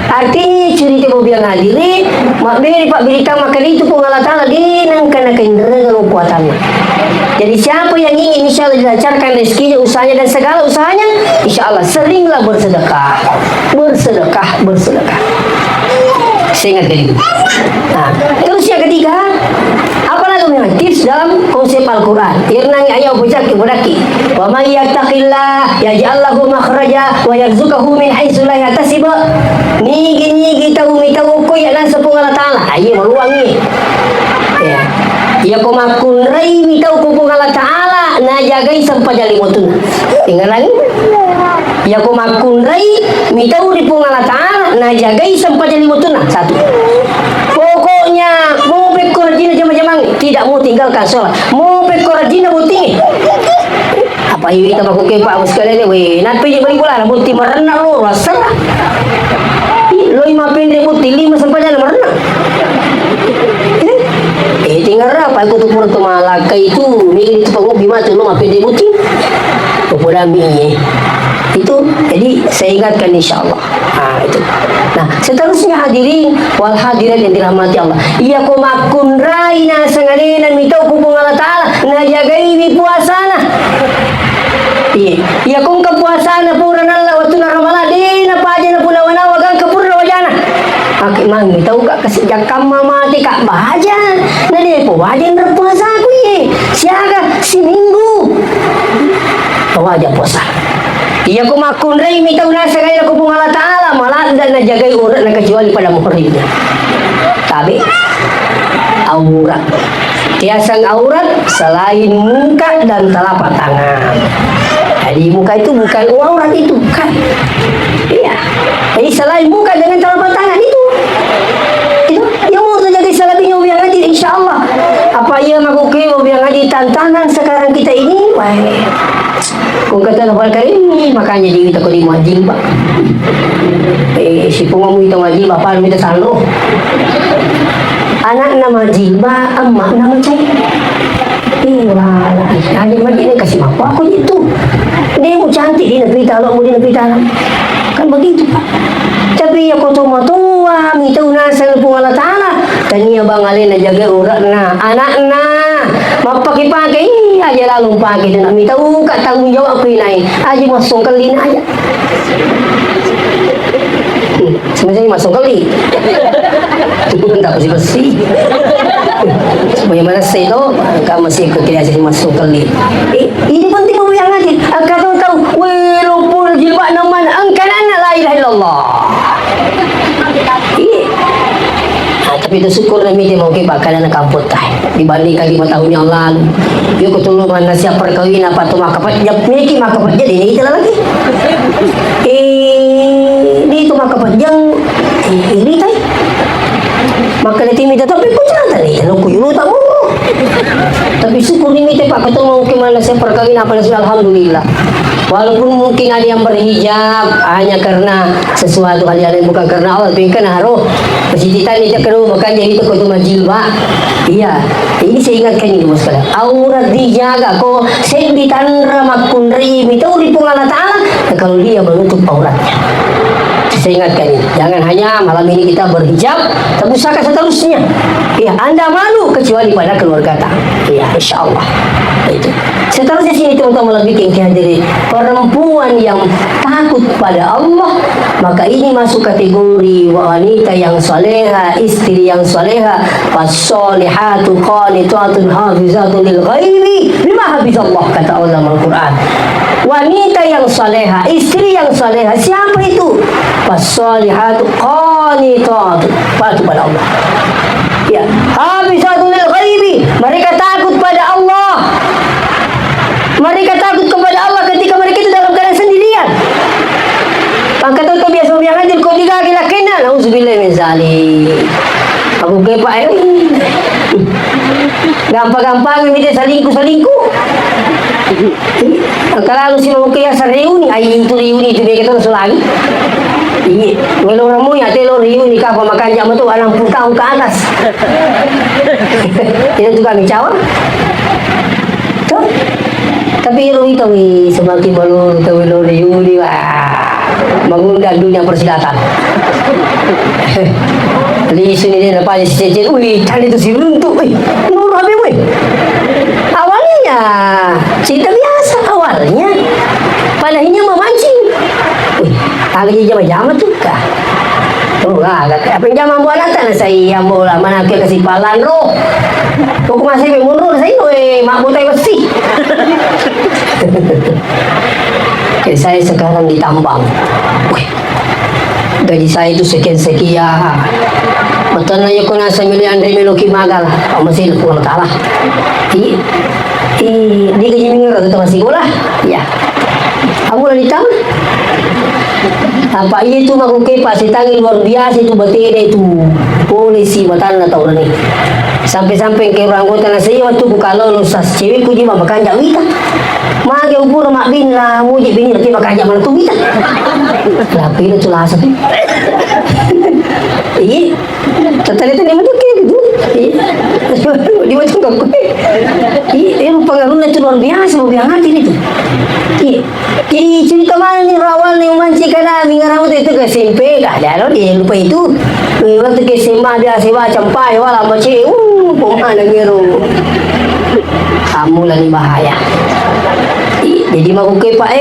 artinya curi tu biang hadiri mak bini pak bini kang makan itu Allah Ta'ala dia nang kena keindera kuatannya jadi siapa yang ingin insyaAllah dilancarkan rezekinya usahanya dan segala usahanya insyaAllah seringlah bersedekah saya ingat tadi terus yang ketiga apa lagi tips dalam konsep Al-Quran irnangi ayaw bujaki budaki wa may yattaqillah yaj'al lahu makhraja wa yarzuqhu min haitsu la yahtasib nigi tahu ko ya nasa po Allah Ta'ala ayo maluangi ya ya ko makunrai mi tahu ko Allah Ta'ala na jagai sampai jali motun tinggal lagi ya ko makunrai mi tahu di po Allah Ta'ala na jagai sampai jali motun satu pokoknya mau pekor rajin jama-jama tidak mau tinggalkan sholat mau pekor rajin buting apa ini kita mau ke Pak sekalian ni weh nak pergi beli bola nak buting merenang lo rasa lo 5 pindri 5 sampai jalan merenang tinggal apa aku tu pun tu malaka itu ni itu pengok bima tu lo 5 pindri buting kepada mi itu jadi saya ingatkan insyaallah itu nah seterusnya hadirin wal hadirat yang dirahmati Allah iya ko makun raina sangalinan mitau pupung Allah Ta'ala na jagai mi puasana iya kung kapuasana pura nalla waktu na ramala di na paja na pulawana wagang kapura wajana aki mang mitau ka kasijak mati kak bahaja na di po wajan berpuasa aku ye siaga seminggu wajah puasa iya ko makunray mitau nasa kaya ko pong Allah Ta'ala malah dan najagai urat na kecuali pada muhrimnya tapi aurat tiasang aurat selain muka dan telapak tangan jadi muka itu bukan aurat itu bukan iya jadi selain muka dengan telapak tangan itu yang mau terjadi salah biang ngaji insyaallah apa yang aku kira biang ngaji tantangan sekarang kita ini Wah, kung kata na kali ini makanya di kita ko di mga jilba. Si pengamu itu mga jilba, paano kita salo? Anak nama jilba, emak nama cai. Wala, hanya begini kasih apa aku itu. Dia mau cantik di negeri dalam, mau di negeri dalam. Kan begitu Pak. Tapi aku tua, minta unasan pun Allah Ta'ala. Tanya bang alin na jaga urat na, anak na. Mapaki-paki, aja lalu pagi dan minta kat tanggung jawab aku ini. Aja masuk kali aja. Sebenarnya masuk kali. Tak bersih-bersih. Bagaimana saya itu, kamu masih kekiriasi masuk kali. Ini penting yang ngaji. Kau tahu, walaupun jilbab nama angkanan la ilaha illallah. Tapi itu syukur demi dia mau bakal anak kamput dibandingkan 5 tahun yang lalu. Dia ketulungan nasihat perkawinan apa tu maka dia memiliki maka jadi ini itu lagi. Di itu maka yang ini tay. Maka dia timid tapi pun jangan tadi. Aku yulu tak mau. Tapi syukur demi dia pak ketemu gimana nasihat perkawinan apa nasihat alhamdulillah. Walaupun mungkin ada yang berhijab hanya karena sesuatu hal yang bukan karena Allah, tapi kan harus persititan itu kedua bukan jadi itu cuma jilbab. Iya, ini saya ingatkan ini bos sekalian. Aurat dijaga, kok sendi tanra makundri itu di Allah Ta'ala. Kalau dia menutup auratnya, saya ingatkan ini. Jangan hanya malam ini kita berhijab, tapi seterusnya. Iya, Anda malu kecuali pada keluarga tak. Iya, insya Allah. Itu. Seterusnya sini teman-teman lebih kehadirin perempuan yang takut pada Allah, maka ini masuk kategori wanita yang soleha, istri yang soleha. Fasolihatu qanitatun hafizatun lil ghaibi bima hafizallah, kata Allah Al-Quran. Wanita yang soleha, istri yang soleha, siapa itu? Fasolihatu qanitatun, patuh pada Allah. Ya, hafizatun lil ghaibi, mereka takut pada Allah. Mereka takut kepada Allah ketika mereka itu dalam keadaan sendirian. Maka tu biasa biang aja kau juga kita kenal. Auzubillah min zalik. Aku kepak gampang-gampang minta selingkuh. Kalau si mau kaya reuni, itu reuni itu dia kita selagi. Iya, kalau orang ya telo reuni kau makan jam tu 60 tahun ke atas. Itu juga bicara. Tuh. Tapi itu semakin malu tahu reuni mengundang dunia persilatan. Di sini dia dapat cecet, tadi itu si runtuh, nur habis, awalnya cerita biasa awalnya, padahnya memancing, lagi jama-jama tuh kah? Tuh apa yang jama buat nanti saya bola mana ke kesipalan roh, aku masih mundur saya, mak butai besi. Saya sekarang ditambang. Gaji saya itu sekian. Betul na ko nasa miliyan rin meloki magal. Masih pun kalah. Di gaji minggu itu masih bola. Ya. Aku lagi ditambang. Apa itu makuke pasti tangi luar biasa itu betede itu polisi matan na tahu nih. Sampai-sampai ke orang kota na saya waktu buka lulus cewek ku di makan jawita. Mage ubur mak bin lah muji bin lagi makan jam mana tu kita. Tapi itu lah asap. Iya. Ternyata ni macam gitu. Iya. Di macam kau. Iya, pengaruh itu luar biasa, biang hati itu. Iya. Jadi cerita mana ni rawal ni mancing kana minggu itu ke SMP dah ada dia lupa itu. Waktu ke SMA dia sewa campai wala macam pomana ngeru. Kamu lagi bahaya. Jadi mau Pak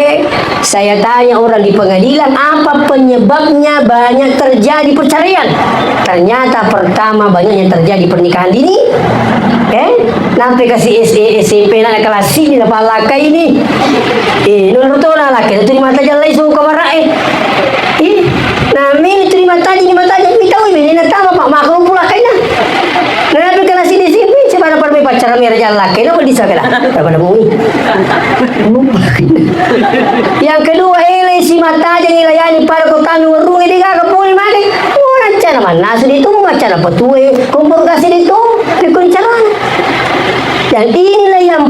saya tanya orang di pengadilan apa penyebabnya banyak terjadi perceraian. Ternyata pertama banyaknya terjadi pernikahan dini. Sampai kasih SMP nak kelas ini dapat lakai ini. Nurut orang laki itu terima saja lai suka marah Nah, ini terima saja kita ini nak tahu pak makhluk pula kayaknya. Nah, kelas ini SMP coba dapat pacaran mereka jalan laki, apa bisa kena? Daripada bumi. Yang kedua, si mata aja ngilayani para kota nurung ini kagak boleh mati. Orang cara mana sedih tu macam apa tu? Kumpul kasih itu, pikun cara. Dan inilah yang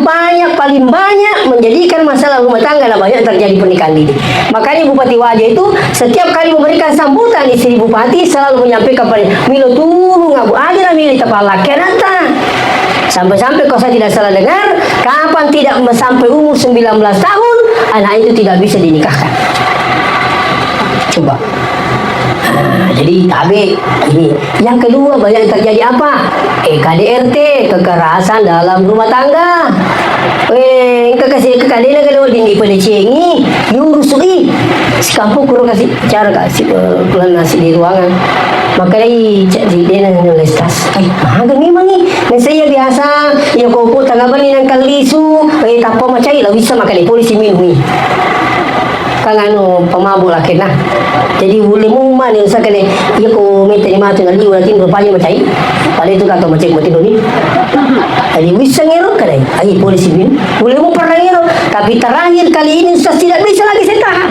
paling banyak menjadikan masalah rumah tangga dan banyak terjadi pernikahan dini. Makanya Bupati Wajah itu setiap kali memberikan sambutan istri Bupati selalu menyampaikan pada Milo turu ngabu aja lah Milo tapalak kenata. Sampai-sampai kalau saya tidak salah dengar, kapan tidak sampai umur 19 tahun, anak itu tidak bisa dinikahkan. Coba. Jadi tabe ini. Yang kedua banyak terjadi apa? KDRT, kekerasan dalam rumah tangga. Kasih kekadena kalau di pada cengi, diurusui. Sekampung kurang kasih cara kasih pelan nasi di ruangan. Maka jadi dia nulis tas. Mahal memang ni. Saya biasa ya kau tanggapan ni nang kalisu, tanpa macam lah bisa makan polisi minum ni. Kang pemabuk lah kena. Jadi boleh mumma ni usah kena ia ko minta ni matu ngali ulah tin rupanya macam ni. Pada itu kata macam ni. Jadi bisa ngerok kan ai polisi bin. Boleh mu pernah ngerok tapi terakhir kali ini usah tidak bisa lagi saya tahan.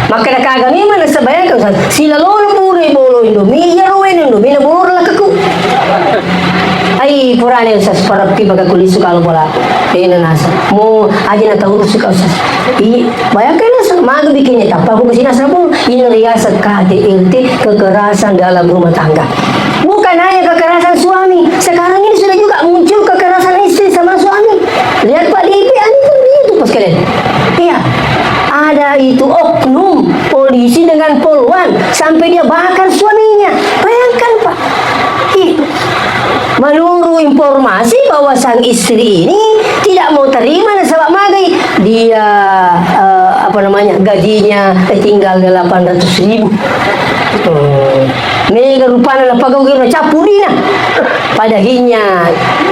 Maka nak agak memang nak sebayangkan usah sila lolo pure bolo Indomie ya roen Indomie na boro lah kaku. Ai purane usah seperti baga kulisu kalau bola. Dena nasa. Mo aja na tahu suka usah. Bayangkan mag bikinnya tak aku kesini asal ini riasa KDRT kekerasan dalam rumah tangga. Bukan hanya kekerasan suami, sekarang ini sudah juga muncul kekerasan istri sama suami. Lihat Pak DP itu pas kalian. Iya, ada itu oknum polisi dengan poluan sampai dia bakar suaminya. Bayangkan Pak. Menurut informasi bahwa sang istri ini tidak mau terima nasabah magai, dia gajinya tinggal 800.000. Mega rupana na pagaw gino capurina. Padahinya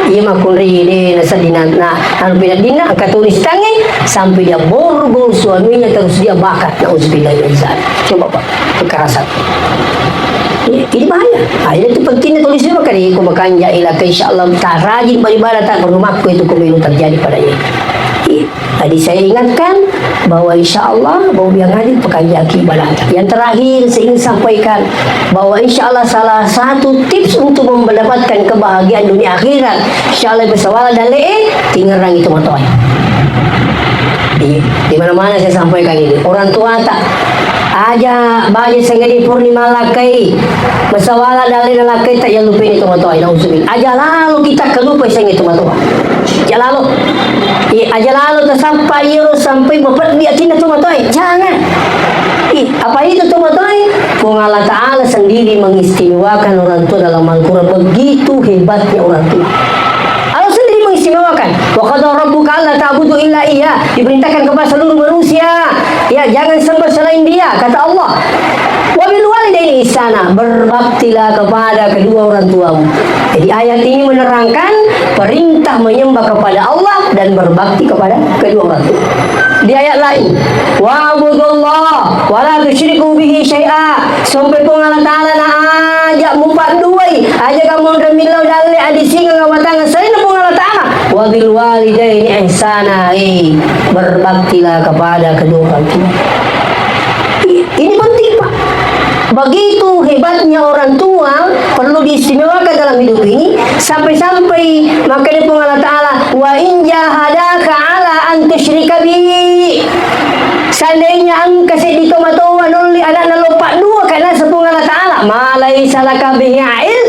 ia makunri ni nasadina na anu pinadina katulis tangi sampai dia borgol suaminya terus dia bakar. Nauzubillah min dzalik. Coba Pak, kekerasan. Ini bahaya. Ini itu pentingnya tulisnya makanya aku makanya ilah insyaallah tak rajin beribadah tak rumahku itu kemilu terjadi padanya. Tadi saya ingatkan bahwa insyaallah bahwa yang hadir pekerja ibadah. Yang terakhir saya ingin sampaikan bahwa insyaallah salah satu tips untuk mendapatkan kebahagiaan dunia akhirat insyaallah bersawala dan tinggal rang itu matoy. Di mana-mana saya sampaikan ini. Orang tua tak aja baje sengedi purnima lakai masawala dalil lakai tak yang lupa itu matoy nauzubillah. Aja lalu kita kelupa seng itu matoy. Aja lalu sampai membuat dia tindak tu matoy. Jangan. Apa itu tu matoy? Allah Ta'ala sendiri mengistimewakan orang tua dalam Al-Quran. Begitu hebatnya orang tua. Allah sendiri mengistimewakan. Wa qadara rabbuka alla ta'budu illa iyyah. Diperintahkan kepada seluruh manusia, ya jangan sembah selain Dia, kata Allah. Wa bil walidaini ihsana, berbaktilah kepada kedua orang tuamu. Jadi ayat ini menerangkan perintah menyembah kepada Allah dan berbakti kepada kedua orang tua. Di ayat lain, wa'budullah wa la tusyriku bihi syai'a. Sampai pun Allah Ta'ala na ajak mumpat duai, ajak kamu remilau dalil adisi ngawatanga selain pun Allah Ta'ala. Wa bil walidaini ihsana, berbaktilah kepada kedua orang tua. Ini penting Pak. Begitu hebatnya orang tua perlu diistimewakan dalam hidup ini sampai-sampai makanya pun Allah Ta'ala wa in jahadaka ala an tusyrika bi. Seandainya angka sedikit matoa nuli anak nalopak dua karena sepung Allah Ta'ala malai salaka bihi il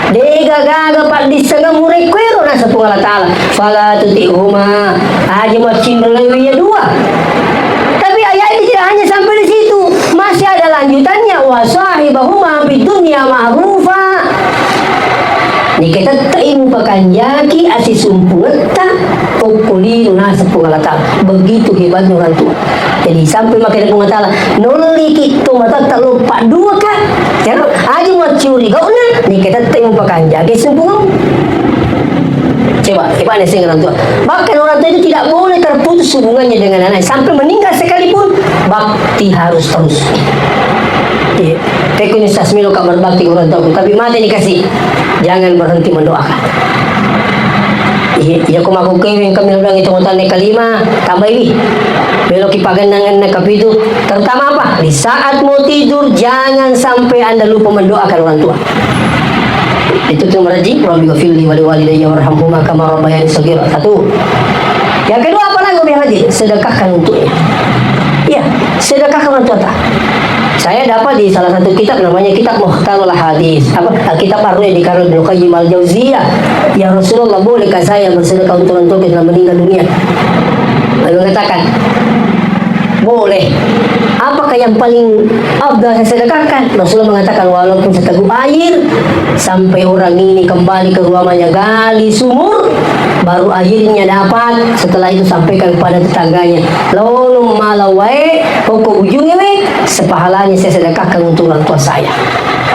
dega gaga pak disengam murekwero na sepung Allah Ta'ala fala tutihuma aja macin lewi dua. Tapi ayat ini tidak hanya sampai di situ, masih ada lanjutannya wa sahibahuma fid dunya ma'rufa. Ni kita taimu pakanjaki asi sumpungeta pokoli na sepung Allah Ta'ala. Begitu hebatnya orang tua. Jadi sampai makin Allah Ta'ala nuli kita mata tak lupa dua kan. Jangan aja mau curi kau na. Ni kita taimu pakanjaki sumpung. Coba, mana sih orang tua? Bahkan orang tua itu tidak boleh terputus hubungannya dengan anak sampai meninggal sekalipun, bakti harus terus. Tekunya sasmilo kabar bakti orang tua, tapi mati dikasih, jangan berhenti mendoakan. Ya kau maku kewing kami bilang itu ngotan kelima, tambah ini. Belok kipagandangan nak itu, terutama apa? Di saat mau tidur jangan sampai Anda lupa mendoakan orang tua. Itu tuh merajik, Rabbi ghafirli wa liwalidayya warhamhuma kama rabbayani shaghira. Satu. Yang kedua apa lagi yang hadir? Sedekahkan untuknya. Iya, sedekahkan untuk apa? Saya dapat di salah satu kitab namanya kitab Muhtarul Hadis. Apa? Kitab Ar-Ru'ya di Karul Ibnu Qayyim Al-Jauziyah. Ya Rasulullah, bolehkah saya bersedekah untuk orang tua yang meninggal dunia? Lalu mengatakan, boleh. Apakah yang paling afdal saya sedekahkan? Rasulullah mengatakan, walaupun seteguk air, sampai orang ini kembali ke rumahnya gali sumur, baru akhirnya dapat. Setelah itu sampaikan kepada tetangganya, lalu malawai pokok ujungnya sepahalanya saya sedekahkan untuk orang tua saya.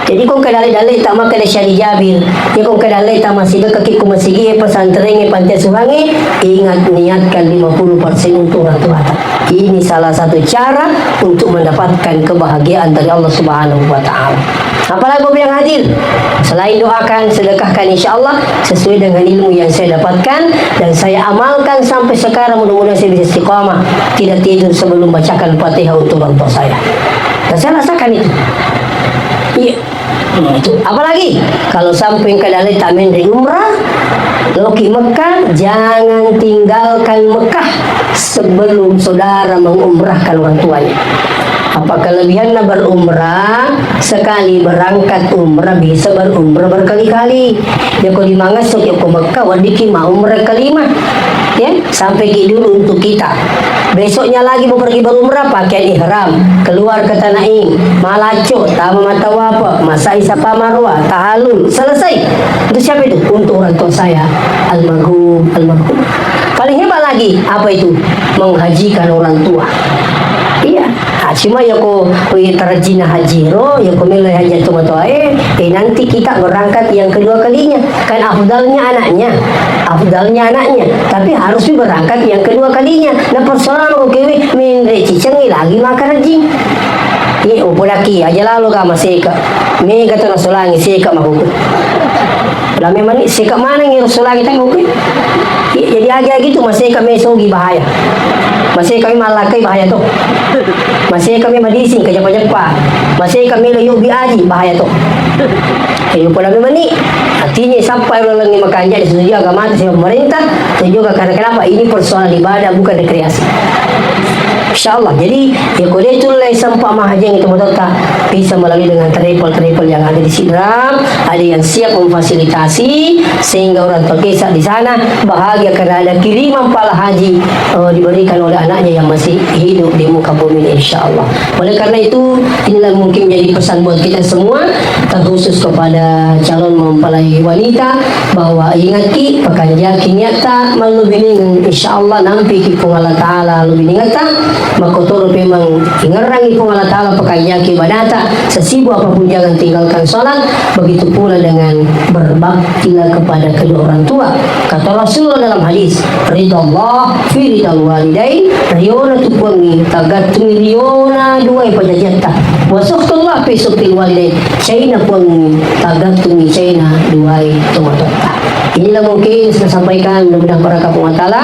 Jadi kung kadali-dali tama kada Syari Jabir, ya kung kadali tama siga kaki kumasigi pesantren pantai Suhangi, ingat niatkan 50% untuk orang tua. Ini salah satu cara untuk mendapatkan kebahagiaan dari Allah Subhanahu wa taala. Apalagi yang hadir, selain doakan, sedekahkan, insya Allah sesuai dengan ilmu yang saya dapatkan dan saya amalkan sampai sekarang. Mudah-mudahan saya bisa istiqamah, tidak tidur sebelum bacakan Fatihah untuk orang tua saya. Dan saya rasakan itu. Iya. Itu. Apalagi kalau sampai ke dalil tamen dari umrah, loki Mekah, jangan tinggalkan Mekah sebelum saudara mengumrahkan orang tuanya. Apa kelebihannya berumrah? Sekali berangkat umrah bisa berumrah berkali-kali. Ya kalau dimangas ya ke Mekah wadiki mau umrah kelima. Ya, sampai dulu untuk kita. Besoknya lagi mau pergi berumrah pakai ihram, keluar ke Tanaim, Malaco, Tama Matawapa, Masai Sapa Marwah, Tahalul, selesai. Itu siapa itu? Untuk orang tua saya, almarhum. Paling hebat lagi apa itu? Menghajikan orang tua. Iya, cuma ya ko terjina hajiro, ya ko milih haji tua nanti kita berangkat yang kedua kalinya. Kan afdalnya anaknya, tapi harus berangkat yang kedua kalinya. Nah persoalan ko kewe mendre cicengi lagi makan haji. Ini upodaki aja lalu ka masika. Mega to nasulangi sika mahukut. Lami mani sika mana ngi nasulangi tangukut. Jadi aja gitu masih kami sogi bahaya. Masih kami malakai bahaya tuh. Masih kami madising ke Jepang. Masih kami layu biaji bahaya tuh. Kayu pula memani artinya sampai orang lagi makan jadi setuju agama itu pemerintah setuju karena kenapa ini persoalan ibadah bukan rekreasi. InsyaAllah. Jadi ya kode itu lah sampai mahajeng itu betul tak bisa melalui dengan travel yang ada di Sidrap, ada yang siap memfasilitasi sehingga orang terkesah di sana bahagia karena ada kiriman pahala haji diberikan oleh anaknya yang masih hidup di muka bumi ini, insyaAllah. Oleh karena itu inilah mungkin jadi pesan buat kita semua, terkhusus kepada calon mempelai wanita bahwa ingat ki pekanjaki nyata malubinin insyaAllah nampi ki kung Allah Ta'ala lubinin ngata makotor memang ingerangi kung Allah Ta'ala pekanjaki badata sesibu apapun jangan tinggalkan sholat. Begitu pula dengan berbaktilah kepada kedua orang tua. Kata Rasulullah dalam hadis, ridha Allah fi ridal walidain, riona tupungi tagatumi riona dua pajajata wa suhtullah fi suhtil walidain, China pungi tagatumi China dua tumatota. Inilah mungkin saya sampaikan, mudah-mudahan barakatuh wa ta'ala